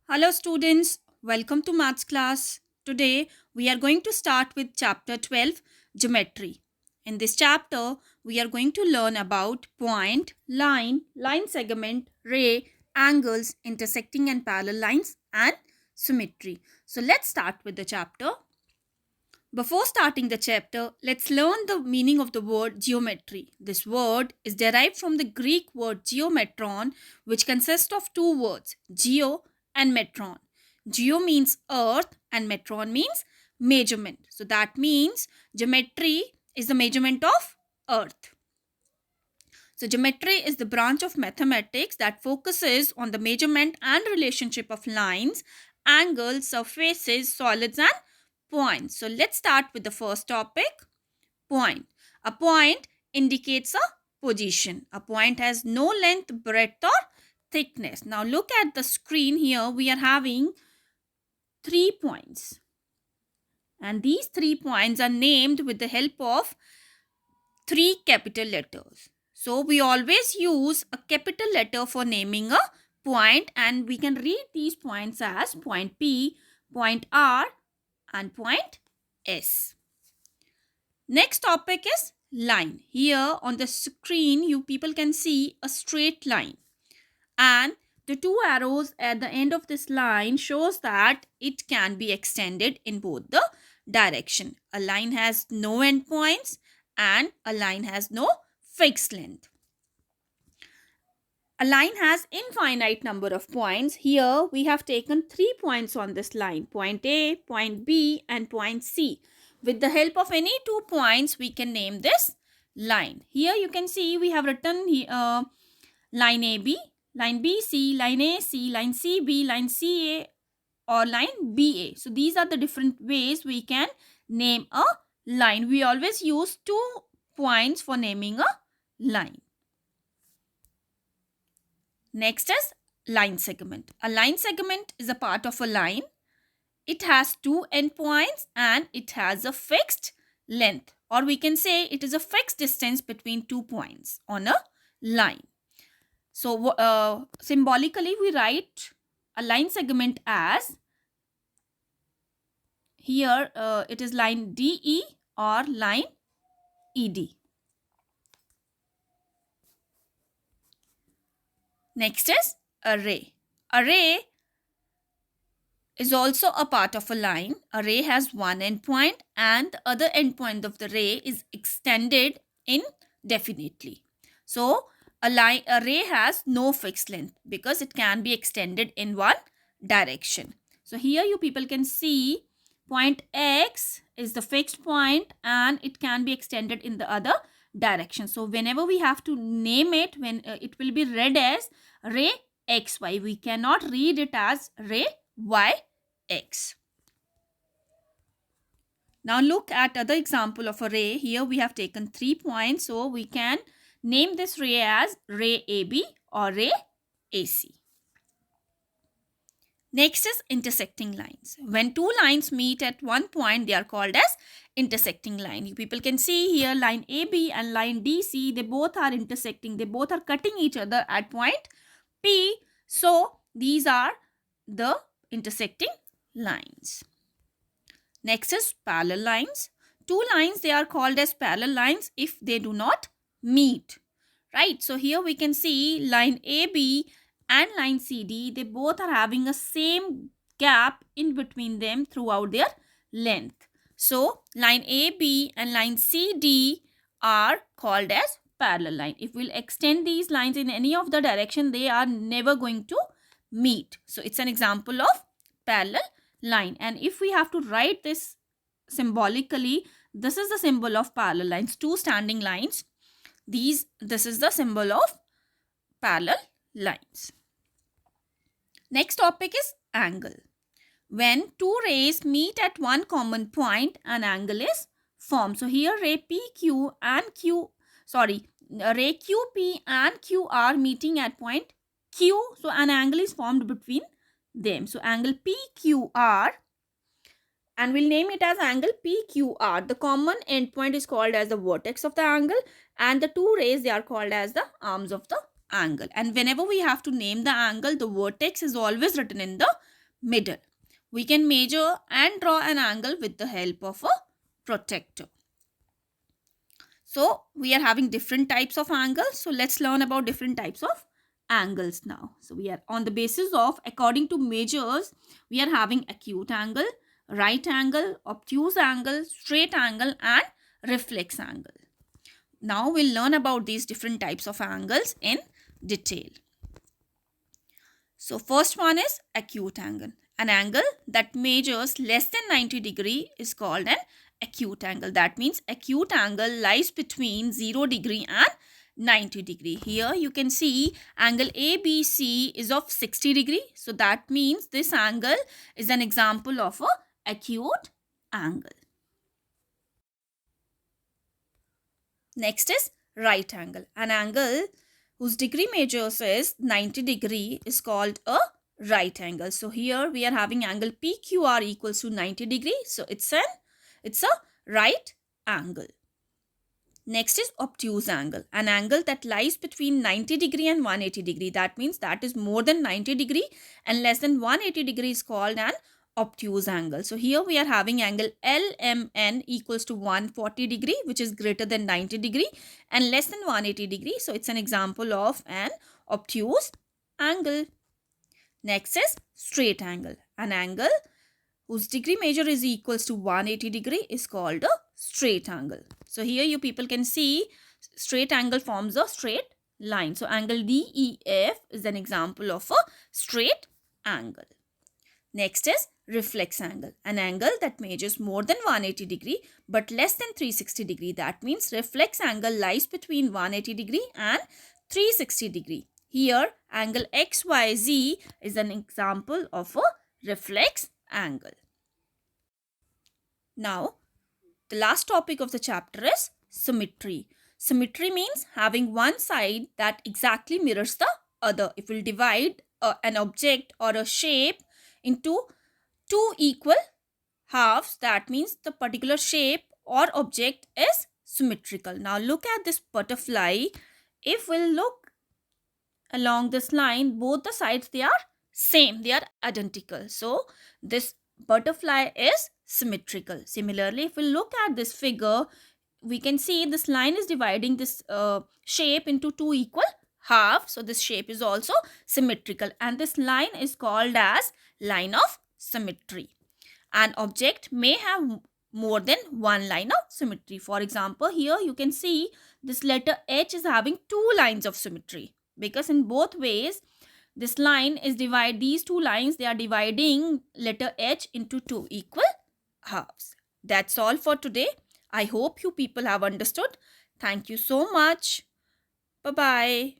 Hello students, welcome to maths class. Today we are going to start with chapter 12, geometry. In this chapter we are going to learn about point, line segment, ray, angles, intersecting and parallel lines and symmetry. So let's start with the chapter. Before starting the chapter, let's learn the meaning of the word geometry. This word is derived from the Greek word geometron, which consists of two words, geo and metron. Geo means earth and metron means measurement. So that means geometry is the measurement of earth. So geometry is the branch of mathematics that focuses on the measurement and relationship of lines, angles, surfaces, solids and points. So let's start with the first topic, point. A point indicates a position. A point has no length, breadth or thickness. Now look at the screen here. We are having 3 points. And these 3 points are named with the help of three capital letters. So we always use a capital letter for naming a point, and we can read these points as point P, point R and point S. Next topic is line. Here on the screen you people can see a straight line, and the two arrows at the end of this line shows that it can be extended in both the direction. A line has no endpoints and a line has no fixed length. A line has infinite number of points. Here we have taken 3 points on this line, point A, point B and point C. With the help of any 2 points we can name this line. Here you can see we have written line AB, line BC, line AC, line CB, line CA or line BA. So these are the different ways we can name a line. We always use 2 points for naming a line. Next is line segment. A line segment is a part of a line. It has two endpoints and it has a fixed length, or we can say it is a fixed distance between 2 points on a line. So symbolically we write a line segment as, here it is line DE or line ED. Next is a ray. A ray is also a part of a line. A ray has one endpoint and the other endpoint of the ray is extended indefinitely. So a ray has no fixed length because it can be extended in one direction. So here you people can see point X is the fixed point and it can be extended in the other direction. So whenever we have to name it, when it will be read as ray XY. We cannot read it as ray YX. Now look at other example of a ray. Here we have taken 3 points. So we can name this ray as ray AB or ray AC. Next is intersecting lines. When two lines meet at one point, they are called as intersecting line. You people can see here line AB and line DC. They both are intersecting. They both are cutting each other at point P. So these are the intersecting lines. Next is parallel lines. Two lines, they are called as parallel lines if they do not meet. Right. So here we can see line AB and line CD. They both are having a same gap in between them throughout their length. So line AB and line CD are called as parallel line. If we'll extend these lines in any of the direction, they are never going to meet. So it's an example of parallel line. And if we have to write this symbolically, this is the symbol of parallel lines. Two standing lines. This is the symbol of parallel lines. Next topic is angle. When two rays meet at one common point, an angle is formed. So here ray PQ and ray QP and QR meeting at point Q. So an angle is formed between them. So angle PQR, and we'll name it as angle PQR. The common endpoint is called as the vertex of the angle, and the two rays, they are called as the arms of the angle. And whenever we have to name the angle, the vertex is always written in the middle. We can measure and draw an angle with the help of a protractor. So we are having different types of angles. So let's learn about different types of angles now. So we are on the basis of, according to measures, we are having acute angle, right angle, obtuse angle, straight angle and reflex angle. Now we'll learn about these different types of angles in detail. So first one is acute angle. An angle that measures less than 90 degree is called an acute angle. That means acute angle lies between 0 degree and 90 degree. Here you can see angle ABC is of 60 degree. So that means this angle is an example of a acute angle. Next is right angle. An angle whose degree measures is 90 degree is called a right angle. So here we are having angle PQR equals to 90 degree. So it's a right angle. Next is obtuse angle. An angle that lies between 90 degree and 180 degree. That means that is more than 90 degree and less than 180 degree is called an obtuse angle. So here we are having angle LMN equals to 140 degree, which is greater than 90 degree and less than 180 degree. So it's an example of an obtuse angle. Next is straight angle. An angle whose degree measure is equals to 180 degree is called a straight angle. So here you people can see straight angle forms a straight line. So angle DEF is an example of a straight angle. Next is reflex angle. An angle that measures more than 180 degree but less than 360 degree. That means reflex angle lies between 180 degree and 360 degree. Here angle XYZ is an example of a reflex angle. Now the last topic of the chapter is symmetry. Symmetry means having one side that exactly mirrors the other. If we'll divide an object or a shape into two equal halves, that means the particular shape or object is symmetrical. Now look at this butterfly. If we'll look along this line, both the sides, they are same, they are identical. So this butterfly is symmetrical. Similarly, if we look at this figure, we can see this line is dividing this shape into two equal halves. So this shape is also symmetrical and this line is called as line of symmetry. An object may have more than one line of symmetry. For example, here you can see this letter H is having two lines of symmetry, because in both ways this line is these two lines, they are dividing letter H into two equal halves. That's all for today. I hope you people have understood. Thank you so much. Bye-bye.